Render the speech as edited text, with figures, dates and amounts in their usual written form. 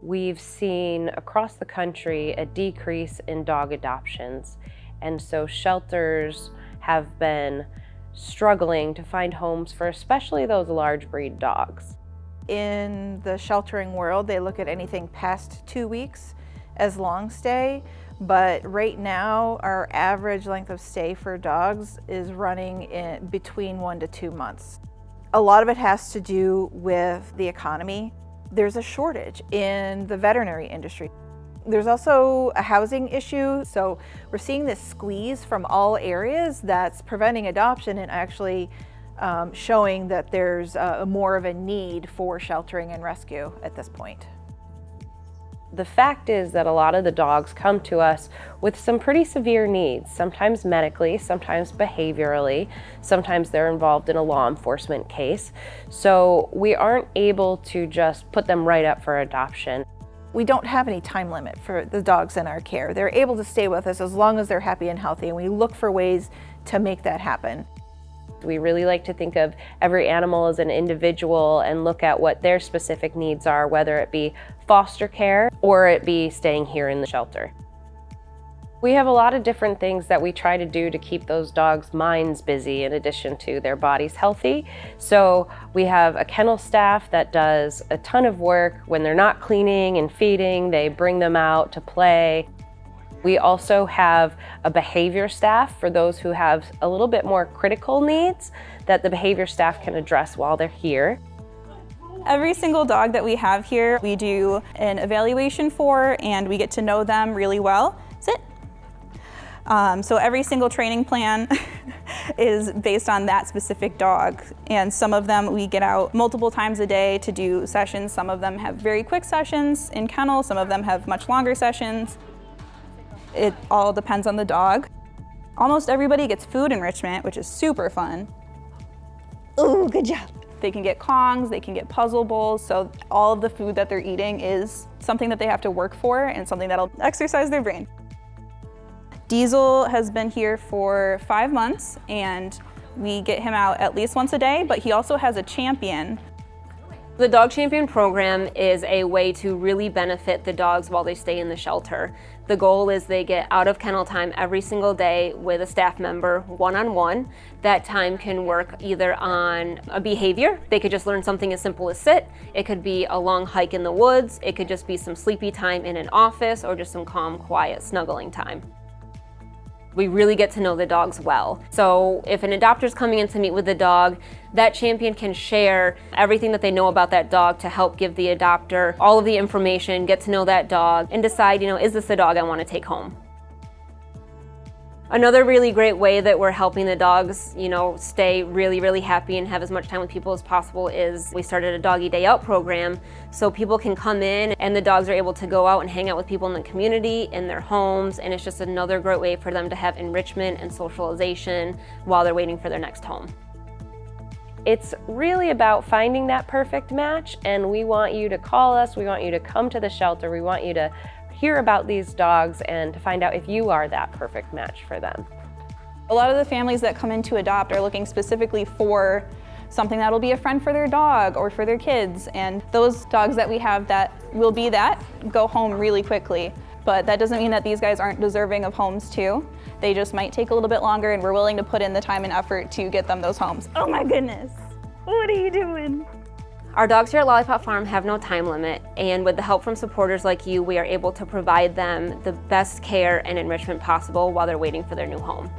We've seen across the country a decrease in dog adoptions, and so shelters have been struggling to find homes for especially those large breed dogs. In the sheltering world, they look at anything past 2 weeks as long stay, but right now our average length of stay for dogs is running in between 1 to 2 months. A lot of it has to do with the economy. There's a shortage in the veterinary industry. There's also a housing issue, so we're seeing this squeeze from all areas that's preventing adoption and actually showing that there's more of a need for sheltering and rescue at this point. The fact is that a lot of the dogs come to us with some pretty severe needs, sometimes medically, sometimes behaviorally, sometimes they're involved in a law enforcement case. So we aren't able to just put them right up for adoption. We don't have any time limit for the dogs in our care. They're able to stay with us as long as they're happy and healthy, and we look for ways to make that happen. We really like to think of every animal as an individual and look at what their specific needs are, whether it be foster care or it be staying here in the shelter. We have a lot of different things that we try to do to keep those dogs' minds busy in addition to their bodies healthy. So we have a kennel staff that does a ton of work. When they're not cleaning and feeding, they bring them out to play. We also have a behavior staff for those who have a little bit more critical needs that the behavior staff can address while they're here. Every single dog that we have here, we do an evaluation for, and we get to know them really well. Sit. So every single training plan is based on that specific dog. And some of them we get out multiple times a day to do sessions. Some of them have very quick sessions in kennel. Some of them have much longer sessions. It all depends on the dog. Almost everybody gets food enrichment, which is super fun. Ooh, good job. They can get Kongs, they can get puzzle bowls, so all of the food that they're eating is something that they have to work for and something that'll exercise their brain. Diesel has been here for 5 months, and we get him out at least once a day, but he also has a champion. The Dog Champion program is a way to really benefit the dogs while they stay in the shelter. The goal is they get out of kennel time every single day with a staff member, one-on-one. That time can work either on a behavior. They could just learn something as simple as sit. It could be a long hike in the woods. It could just be some sleepy time in an office or just some calm, quiet, snuggling time. We really get to know the dogs well. So if an adopter's coming in to meet with the dog, that champion can share everything that they know about that dog to help give the adopter all of the information, get to know that dog, and decide, is this the dog I want to take home? Another really great way that we're helping the dogs, stay really, really happy and have as much time with people as possible is we started a doggy day out program so people can come in and the dogs are able to go out and hang out with people in the community, in their homes, and it's just another great way for them to have enrichment and socialization while they're waiting for their next home. It's really about finding that perfect match, and we want you to call us, we want you to come to the shelter, we want you to hear about these dogs and to find out if you are that perfect match for them. A lot of the families that come in to adopt are looking specifically for something that'll be a friend for their dog or for their kids, and those dogs that we have that will be that go home really quickly. But that doesn't mean that these guys aren't deserving of homes too. They just might take a little bit longer, and we're willing to put in the time and effort to get them those homes. Oh my goodness. What are you doing? Our dogs here at Lollypop Farm have no time limit, and with the help from supporters like you, we are able to provide them the best care and enrichment possible while they're waiting for their new home.